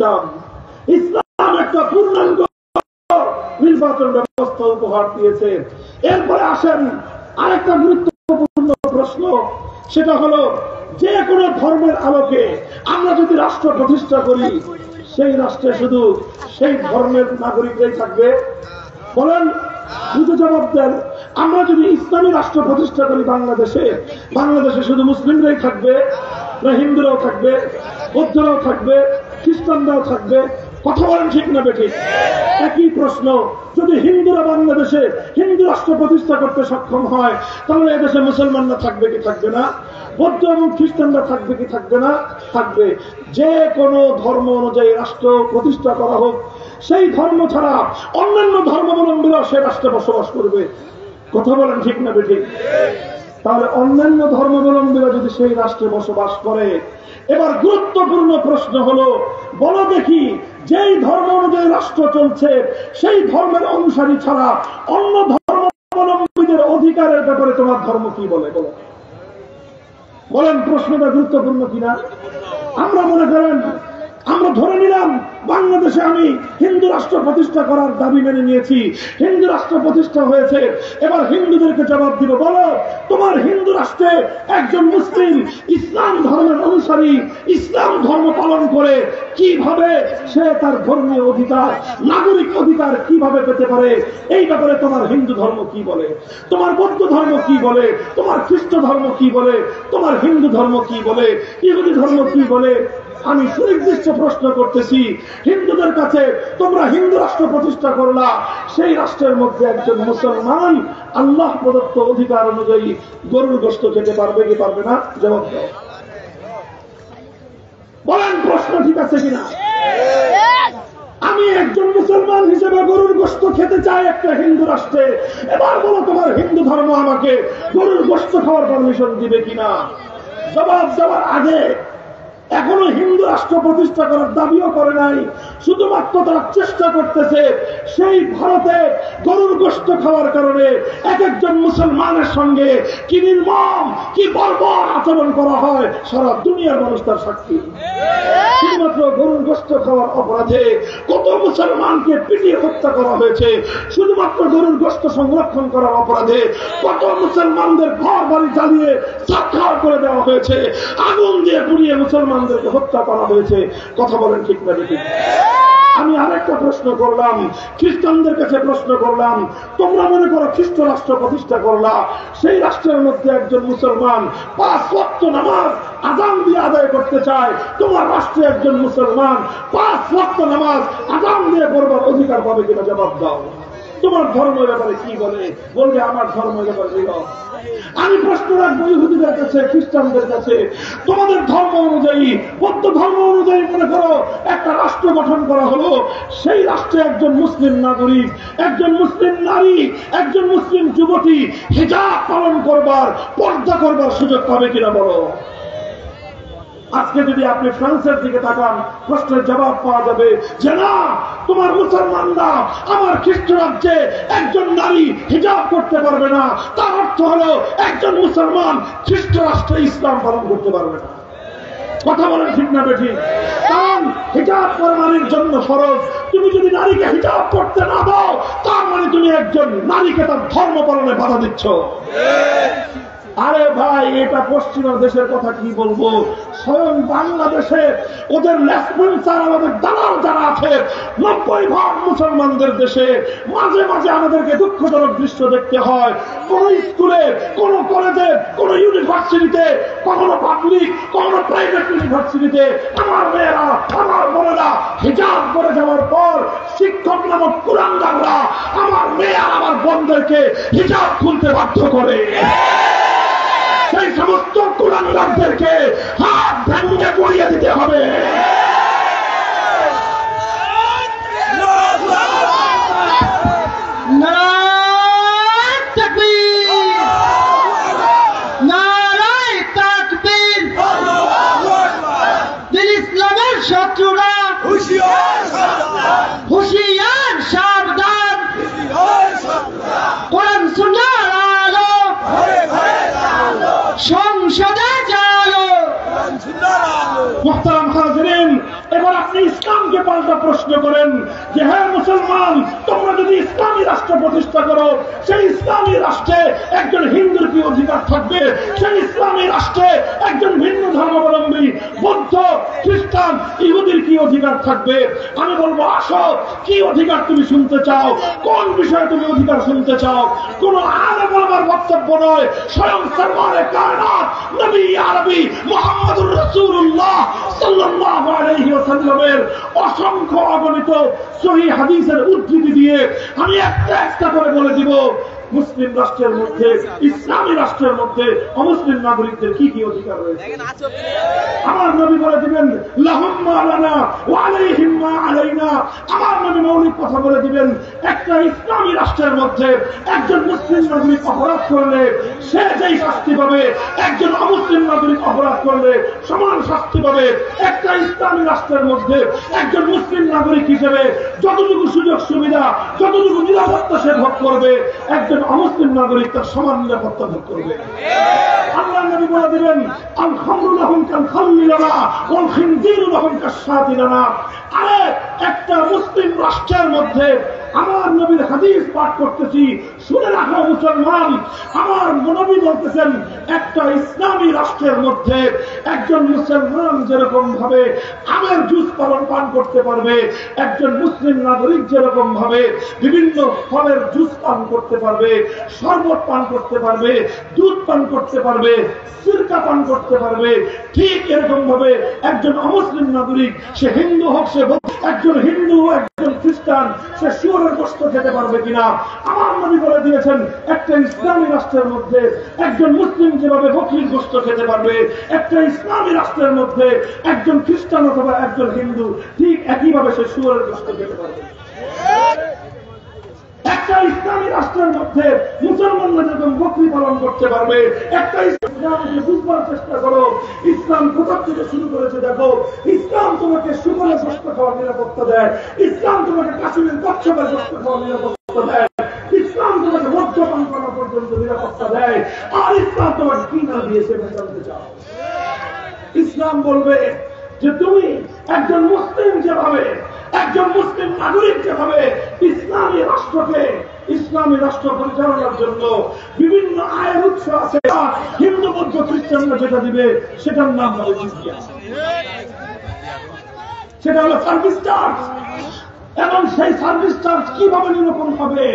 ইসলাম। ইসলাম একটা পূর্ণাঙ্গ নির্বাচন ব্যবস্থা উপহার দিয়েছে। এরপরে আসেন আরেকটা গুরুত্বপূর্ণ প্রশ্ন, সেটা হলো যে কোনো ধর্মের আলোকে আমরা যদি রাষ্ট্র প্রতিষ্ঠা করি, সেই রাষ্ট্রে শুধু সেই ধর্মের নাগরিকরাই থাকবে? বলেন, বুঝে জবাব দেন। আমরা যদি ইসলামী রাষ্ট্র প্রতিষ্ঠা করি বাংলাদেশে শুধু মুসলিমরাই থাকবে, না হিন্দুরাও থাকবে, বৌদ্ধরাও থাকবে, খ্রিস্টানরাও থাকবে? কথা বলেন ঠিক না বেঠিক? একই প্রশ্ন, যদি হিন্দুরা বাংলাদেশে হিন্দু রাষ্ট্র প্রতিষ্ঠা করতে সক্ষম হয়, তাহলে এদেশে মুসলমানরা থাকবে কি থাকবে না? বৌদ্ধ এবং খ্রিস্টানরা থাকবে কি থাকবে না? থাকবে। যে কোনো ধর্ম অনুযায়ী রাষ্ট্র প্রতিষ্ঠা করা হোক, সেই ধর্ম ছাড়া অন্যান্য ধর্মাবলম্বীরা সে রাষ্ট্রে বসবাস করবে। কথা বলেন ঠিক না বেঠিক? তাহলে অন্যান্য ধর্মাবলম্বীরা যদি সেই রাষ্ট্রে বসবাস করে, এবার গুরুত্বপূর্ণ প্রশ্ন হলো, বলো দেখি যেই ধর্ম অনুযায়ী রাষ্ট্র চলছে সেই ধর্মের অনুসারী ছাড়া অন্য ধর্মাবলম্বীদের অধিকারের ব্যাপারে তোমার ধর্ম কি বলে? বলেন, প্রশ্নটা গুরুত্বপূর্ণ কিনা? আমরা মনে করেন, আমরা ধরে নিলাম বাংলাদেশে আমি হিন্দু রাষ্ট্র প্রতিষ্ঠা করার দাবি মেনে নিয়েছি, হিন্দু রাষ্ট্র প্রতিষ্ঠা হয়েছে। এবার হিন্দুদেরকে জবাব দিব, বলো তোমার হিন্দু রাষ্ট্রে একজন মুসলিম ইসলাম ধর্মের অনুসারী ইসলাম ধর্ম পালন করে কিভাবে সে তার ধর্মীয় অধিকার, নাগরিক অধিকার কিভাবে পেতে পারে? এই ব্যাপারে তোমার হিন্দু ধর্ম কি বলে, তোমার বৌদ্ধ ধর্ম কি বলে, তোমার খ্রিস্ট ধর্ম কি বলে, তোমার হিন্দু ধর্ম কি বলে, ইহুদি ধর্ম কি বলে? আমি সুনির্দিষ্ট প্রশ্ন করতেছি, হিন্দুদের কাছে তোমরা হিন্দু রাষ্ট্র প্রতিষ্ঠা করলা, সেই রাষ্ট্রের মধ্যে একজন মুসলমান আল্লাহ প্রদত্ত অধিকার অনুযায়ী গরুর গোশত খেতে পারবে কি পারবে না? জবাব দাও। বলেন, প্রশ্ন ঠিক আছে কিনা? আমি একজন মুসলমান হিসেবে গরুর গোশত খেতে চাই একটা হিন্দু রাষ্ট্রে। এবার বলো তোমার হিন্দু ধর্ম আমাকে গরুর গোশত খাওয়ার পারমিশন দিবে কিনা? জবাব দেওয়ার আগে এখনো হিন্দু রাষ্ট্র প্রতিষ্ঠা করার দাবিও করে নাই, শুধুমাত্র তারা চেষ্টা করতেছে সেই ভারতে গরুর গোশত খাওয়ার কারণে এক একজন মুসলমানের সঙ্গে কি নির্মম, কি বর্বর আচরণ করা হয় সারা দুনিয়ার মানুষ তার সাক্ষী। শুধুমাত্র গরুর গোশত খাওয়ার অপরাধে কত মুসলমানকে পিটিয়ে হত্যা করা হয়েছে, শুধুমাত্র গরুর গোশত সংরক্ষণ করার অপরাধে কত মুসলমানদের ঘর বাড়ি জ্বালিয়ে সাক্ষাৎ করে দেওয়া হয়েছে, আগুন দিয়ে পুড়িয়ে মুসলমানদেরকে হত্যা করা হয়েছে। কথা বলেন ঠিক না ঠিক? আমি আরেকটা প্রশ্ন করলাম, খ্রিস্টানদের কাছে প্রশ্ন করলাম, তোমরা মনে করো খ্রিস্ট রাষ্ট্র প্রতিষ্ঠা করলা, সেই রাষ্ট্রের মধ্যে একজন মুসলমান 5 ওয়াক্ত নামাজ আযান দিয়ে আদায় করতে চায়, তোমার রাষ্ট্রে একজন মুসলমান 5 ওয়াক্ত নামাজ আযান দিয়ে পড়বার অধিকার পাবে কিনা? জবাব দাও। তোমার ধর্মের ব্যাপারে কি বলে? বলবে আমার ধর্মের ব্যাপারে বিরোধ। আমি প্রশ্ন রাখবো ইহুদিদের কাছে, খ্রিস্টানদের কাছে, তোমাদের ধর্ম অনুযায়ী, বৌদ্ধ ধর্ম অনুযায়ী মনে করো একটা রাষ্ট্র গঠন করা হলো, সেই রাষ্ট্রে একজন মুসলিম নাগরিক, একজন মুসলিম নারী, একজন মুসলিম যুবতী হিজাব পালন করবার, পর্দা করবার সুযোগ পাবে কিনা বলো? আজকে যদি আপনি ফ্রান্সের দিকে তাকান, প্রশ্নের জবাব পাওয়া যাবে যে না, তোমার মুসলমানরা আমার খ্রিস্ট রাজ্যে একজন নারী হিজাব করতে পারবে না, তার অর্থ হলো একজন মুসলমান খ্রিস্ট রাষ্ট্রে ইসলাম পালন করতে পারবে না। কথা বলেন ঠিক না বেঠিক? কারণ হিজাব কোরবানির জন্য ফরজ। তুমি যদি নারীকে হিজাব করতে না দাও, তার মানে তুমি একজন নারীকে তার ধর্ম পালনে বাধা দিচ্ছ। আরে ভাই, এটা পশ্চিমা দেশের কথা কি বলবো, স্বয়ং বাংলাদেশে ওদের লেসপেন্সার, আমাদের দালাল যারা আছে, 90% মুসলমানদের দেশে মাঝে মাঝে আমাদেরকে দুঃখজনক দৃশ্য দেখতে হয়। কোন স্কুলে, কোন কলেজে, কোন ইউনিভার্সিটিতে, কখনো পাবলিক, কখনো প্রাইভেট ইউনিভার্সিটিতে আমার মেয়েরা, আমার বোনেরা হিজাব করে যাওয়ার পর শিক্ষক নামক কুলাঙ্গাররা আমার মেয়ে আর আমার বোনদেরকে হিজাব খুলতে বাধ্য করে। সেই সমস্ত কুলাঙ্গারদেরকে হাত ভেঙে গড়িয়ে দিতে হবে। ইসলামের শত্রুরা হুঁশিয়ার, সাবধান, কোরআন সুন্নাহর আলো সংসদে চালো। মুহতারাম হাজিরিন, এবার আপনি ইসলামকে পাল্টা প্রশ্ন করেন যে হ্যাঁ মুসলমান, তোমরা যদি ইসলামী রাষ্ট্র প্রতিষ্ঠা করো, সেই ইসলামী রাষ্ট্রে একজন হিন্দুর কি অধিকার থাকবে? সেই ইসলামী রাষ্ট্রে একজন ভিন্ন ধর্মাবলম্বী বৌদ্ধ, খ্রিস্টান, ইহুদির কি অধিকার থাকবে? আমি বলবো, আসো, কি অধিকার তুমি শুনতে চাও? কোন বিষয়ে তুমি অধিকার শুনতে চাও? কোন আলেম ওলামার বক্তব্য নয়, স্বয়ং সরওয়ারে কায়নাত নবী আরবি মুহাম্মদুর রাসূলুল্লাহ সাল্লাল্লাহু আলাইহি ওয়াসাল্লামের অসংখ্য অগণিত সহিহ হাদিসের উদ্ধৃতি দিয়ে আমি একটা একটা করে বলে দিব মুসলিম রাষ্ট্রের মধ্যে, ইসলামী রাষ্ট্রের মধ্যে অমুসলিম নাগরিকদের কি কি অধিকার রয়েছে। আমার নবী বলে দিবেন লাহুম মা লানা ওয়া আলাইহিম মা আলাইনা। আমার নবী মৌলিক কথা বলে দিবেন, একটা ইসলামী রাষ্ট্রের মধ্যে একজন মুসলিম নাগরিক অপরাধ করলে সে যেই শাস্তি পাবে, একজন অমুসলিম নাগরিক অপরাধ করলে সমান শাস্তি পাবে। একটা ইসলামী রাষ্ট্রের মধ্যে একজন মুসলিম নাগরিক হিসেবে যতটুকু সুযোগ সুবিধা, যতটুকু নিরাপত্তা সে ভোগ করবে, একজন অমুসলিম নাগরিক তার সমান নিরাপত্তা ভোগ করবে। আল্লাহ নবী বলে দিবেন আল খামরু লাহুম কাল খামরি লানা ওয়াল খিনজিরু লাহুম কাশশাতি লানা। আরে একটা মুসলিম রাষ্ট্রের মধ্যে আমার নবীর হাদিস পাঠ করতেছি, শুনে রাখো মুসলমান, আমার নবী বলতেছেন একটা ইসলামী রাষ্ট্রের মধ্যে একজন মুসলমান যেরকম ভাবে আমের জুস পান করতে পারবে, একজন মুসলিম নাগরিক যেরকম ভাবে বিভিন্ন ফলের জুস পান করতে পারবে, শরবত পান করতে পারবে, দুধ পান করতে পারবে, সিরকা পান করতে পারবে, ঠিক এরকম ভাবে একজন অমুসলিম নাগরিক, সে হিন্দু হোক, সে একজন হিন্দু, একজন খ্রিস্টান, সে শুয়োরের গোশত খেতে পারবে কিনা। আমার নবী বলে দিয়েছেন একটা ইসলামী রাষ্ট্রের মধ্যে একজন মুসলিম যেভাবে বকরির গোশত খেতে পারবে, একটা ইসলামী রাষ্ট্রের মধ্যে একজন খ্রিস্টান অথবা একজন হিন্দু ঠিক একইভাবে সে শুয়োরের গোশত খেতে পারবে। একটা ইসলামী রাষ্ট্রের মধ্যে মুসলমানরা যখন বকরি পালন করতে পারবে, একটা ইসলামকে বুঝবার চেষ্টা করো, ইসলাম কোথা থেকে শুরু করেছে দেখো। ইসলাম তোমাকে শুকরের গোশত খাওয়ার নিরাপত্তা দেয়, ইসলাম তোমাকে কাশ্মীর কচ্ছপের গোশত খাওয়ার নিরাপত্তা দেয়, ইসলাম তোমাকে মদ্যপান করা পর্যন্ত নিরাপত্তা দেয়। আর ইসলাম তোমাকে কি না দিয়েছে জানতে চাও? ইসলাম বলবে যে তুমি একজন মুসলিম যেভাবে, একজন মুসলিম নাগরিক যেভাবে ইসলামী রাষ্ট্রকে, ইসলামী রাষ্ট্র পরিচালনার জন্য বিভিন্ন আয়ের উৎস আছে, হিন্দু বৌদ্ধ খ্রিস্টানরা যেটা দিবে সেটার নাম হবে জিজিয়া, সেটা হলো সার্ভিস চার্জ। এবং সেই সার্ভিস চার্জ কিভাবে নিরূপণ হবে,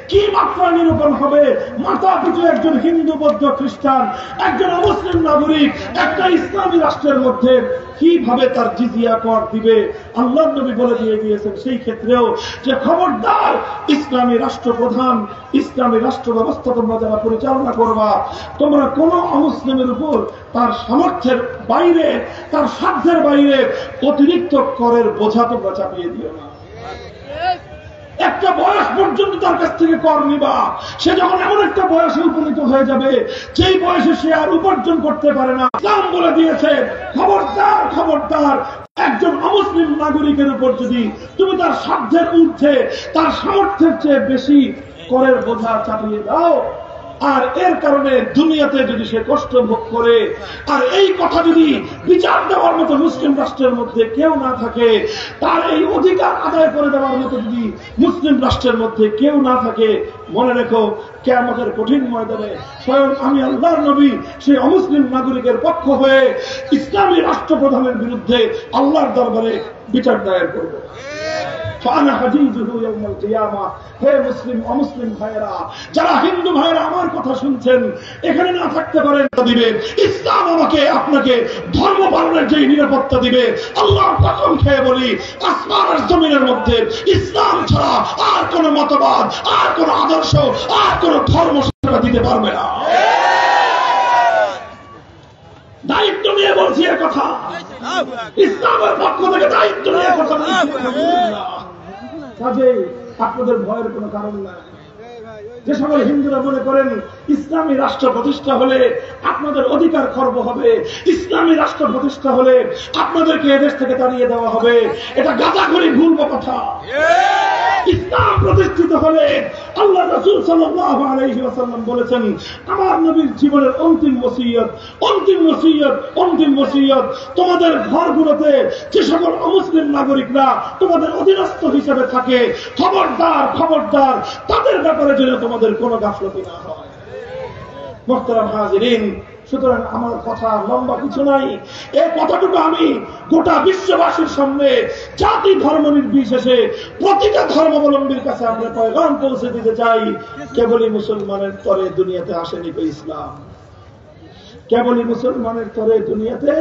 কি মাত্রা নিরূপণ হবে, মাথা পিছু একজন হিন্দু বৌদ্ধ খ্রিস্টান, একজন মুসলিম নাগরিক একটা ইসলামী রাষ্ট্রের মধ্যে কিভাবে তার জিজিয়া কর দিবে। আল্লাহর নবী বলে দিয়ে গিয়েছেন সেই ক্ষেত্রেও যে খবরদার ইসলামী রাষ্ট্রপ্রধান, ইসলামী রাষ্ট্র ব্যবস্থা তোমরা যারা পরিচালনা করবা, তোমরা কোন অমুসলিমের উপর তার সামর্থ্যের বাইরে, তার সাধ্যের বাইরে অতিরিক্ত করের বোঝা তোমরা চাপিয়ে দিও না। একটা বয়স পর্যন্ত তার কাছ থেকে কর নিবা, সে যখন এমন একটা বয়সে উপনীত হয়ে যাবে যেই বয়সে সে আর উপার্জন করতে পারে না, ইসলাম বলে দিয়েছে খবরদার, খবরদার একজন অমুসলিম নাগরিকের উপর যদি তুমি তার সাধ্যের ঊর্ধ্বে, তার সামর্থ্যের চেয়ে বেশি করের বোঝা চাপিয়ে দাও, আর এর কারণে দুনিয়াতে যদি সে কষ্ট ভোগ করে, আর এই কথা যদি বিচার দেওয়ার মতো মুসলিম রাষ্ট্রের মধ্যে কেউ না থাকে, তার এই অধিকার আদায় করে দেওয়ার মতো যদি মুসলিম রাষ্ট্রের মধ্যে কেউ না থাকে, মনে রেখো কিয়ামতের কঠিন ময়দানে স্বয়ং আমি আল্লাহর নবী সেই অমুসলিম নাগরিকের পক্ষ হয়ে ইসলামী রাষ্ট্রপ্রধানের বিরুদ্ধে আল্লাহর দরবারে বিচার দায়ের করব। হে মুসলিম অমুসলিম ভাইয়েরা, যারা হিন্দু ভাইয়েরা আমার কথা শুনছেন, এখানে না থাকতে পারেন দিবে, ইসলাম আমাকে আপনাকে ধর্ম পালনের যে নিরাপত্তা দিবে, আল্লাহর কসম খেয়ে বলি আসমান আর জমিনের মধ্যে ইসলাম ছাড়া আর কোন মতবাদ, আর কোন আদর্শ, আর কোন ধর্ম সেটা দিতে পারবে না। দায়িত্ব নিয়ে বলছি এ কথা, ইসলামের পক্ষ থেকে দায়িত্ব নিয়ে কথা বলছি। কাজেই আপনাদের ভয়ের কোনো কারণ নাই। যে সকল হিন্দুরা মনে করেন ইসলামী রাষ্ট্র প্রতিষ্ঠা হলে আপনাদের অধিকার খর্ব হবে, ইসলামী রাষ্ট্র প্রতিষ্ঠা হলে আপনাদেরকে এদেশ থেকে তাড়িয়ে দেওয়া হবে, এটা গাঁজাখড়ি ভুল কথা। ইসলাম প্রতিষ্ঠিত হলে আল্লাহ রাসূল সাল্লাল্লাহু আলাইহি ওয়াসাল্লাম বলেছেন, আমার নবীর জীবনের অন্তিম ওসিয়ত, তোমাদের ঘরগুলোতে যে সকল অমুসলিম নাগরিকরা তোমাদের অধীনস্থ হিসেবে থাকে, খবরদার তাদের ব্যাপারে যেন তোমাদের কোনো গাফলতি না হয়। মুহতারাম হাজিরিন, সুতরাং আমার কথা লম্বা কিছু নাই, এই কথাটুকু আমি গোটা বিশ্ববাসীর সামনে জাতি ধর্ম নির্বিশেষে প্রতিটা ধর্মাবলম্বীর কাছে আমরা পয়গাম পৌঁছে দিতে চাই। কেবলই মুসলমানের তরে দুনিয়াতে আসেনি কো ইসলাম, কেবলই মুসলমানের তরে দুনিয়াতে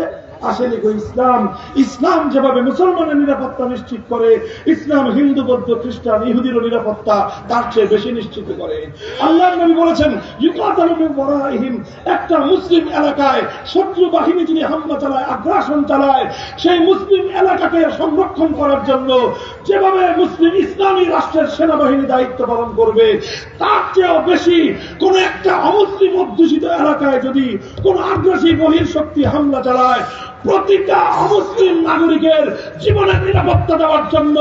আসেনি কো ইসলাম। ইসলাম যেভাবে মুসলমানের নিরাপত্তা নিশ্চিত করে, ইসলাম হিন্দু, বৌদ্ধ, খ্রিস্টান, ইহুদিরও নিরাপত্তা তার চেয়ে বেশি নিশ্চিত করে। আল্লাহর নবী বলেছেন, ইউকাতালু মিন ওয়ারাইহিম, একটা মুসলিম এলাকায় শত্রু বাহিনী যদি হামলা চালায়, আগ্রাসন চালায়, সেই মুসলিম এলাকাকে সংরক্ষণ করার জন্য যেভাবে মুসলিম ইসলামী রাষ্ট্রের সেনাবাহিনী দায়িত্ব পালন করবে, তার চেয়েও বেশি কোন একটা অমুসলিম অধ্যুষিত এলাকায় যদি কোন আগ্রাসী বহির্শক্তি হামলা চালায়, প্রতিটা অমুসলিম নাগরিকের জীবনের নিরাপত্তা দেওয়ার জন্য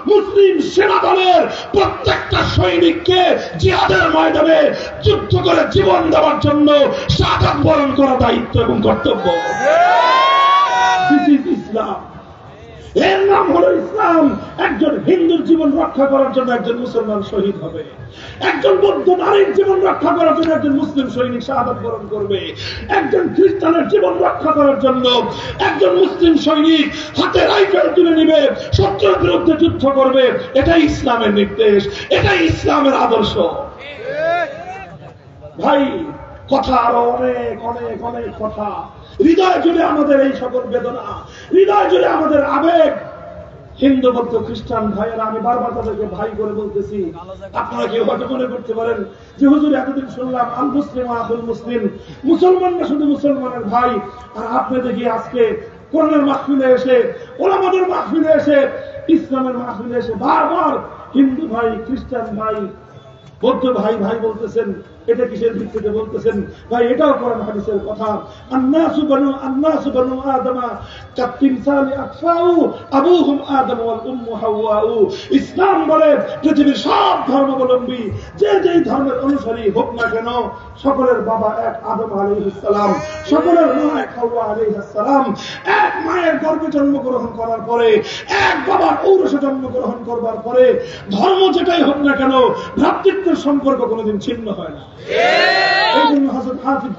মুসলিম সেনা দলের প্রত্যেকটা সৈনিককে জিহাদের ময়দানে যুদ্ধ করে জীবন দেওয়ার জন্য শাহাদাত বরণ করা দায়িত্ব এবং কর্তব্য। দিস ইজ ইসলাম, এর নাম হলো ইসলাম। একজন হিন্দুর জীবন রক্ষা করার জন্য একজন মুসলমান শহীদ হবে, একজন বৌদ্ধ নারীর জীবন রক্ষা করার জন্য একজন মুসলিম সৈনিক শাহাদাত বরণ করবে, একজন খ্রিস্টানের জীবন রক্ষা করার জন্য একজন মুসলিম সৈনিক হাতে রাইফেল তুলে নিবে, শত্রুর বিরুদ্ধে যুদ্ধ করবে। এটাই ইসলামের নির্দেশ, এটাই ইসলামের আদর্শ। ভাই, কথা আরো অনেক কথা, হৃদয় জুড়ে আমাদের এই সকল বেদনা, হৃদয় জুড়ে আমাদের আবেগ। হিন্দু, বৌদ্ধ, খ্রিস্টান ভাইয়েরা, আমি বারবার তাদেরকে ভাই করে বলতেছি। আপনারা কেউ হয়তো মনে করতে পারেন যে হুজুর এতদিন শুনলাম আল মুসলিম আবুল মুসলিম, মুসলমানরা শুধু মুসলমানের ভাই, আর আপনি দেখি আজকে কোরআনের মাহফিলে এসে, ওলামাদের মাহফিলে এসে, ইসলামের মাহফিলে এসে বারবার হিন্দু ভাই, খ্রিস্টান ভাই, বৌদ্ধ ভাই বলতেছেন। এটা কিসের ভিত্তিতে বলতেছেন? ভাই, এটাও কোরআন হাদিসের কথা। আন্নাসু বানু আদমা কাতিমসালি আকফাউ আবুহুম আদম ওয়াল উম্মু হাওয়াউ। ইসলাম বলে পৃথিবীর সব ধর্মাবলম্বী যে যেই ধর্মের অনুসারী হোক না কেন, সকলের বাবা এক আদম আলাইহিস সালাম, সকলের মা এক হাওয়া আলাইহিস সালাম। এক মায়ের গর্ভে জন্মগ্রহণ করার পরে, এক বাবার ঔরসে জন্মগ্রহণ করবার পরে, ধর্ম যেটাই হোক না কেন, ভ্রাতৃত্বের সম্পর্ক কোনোদিন ছিন্ন হয় না। এই জন্য হযরত হাফিজ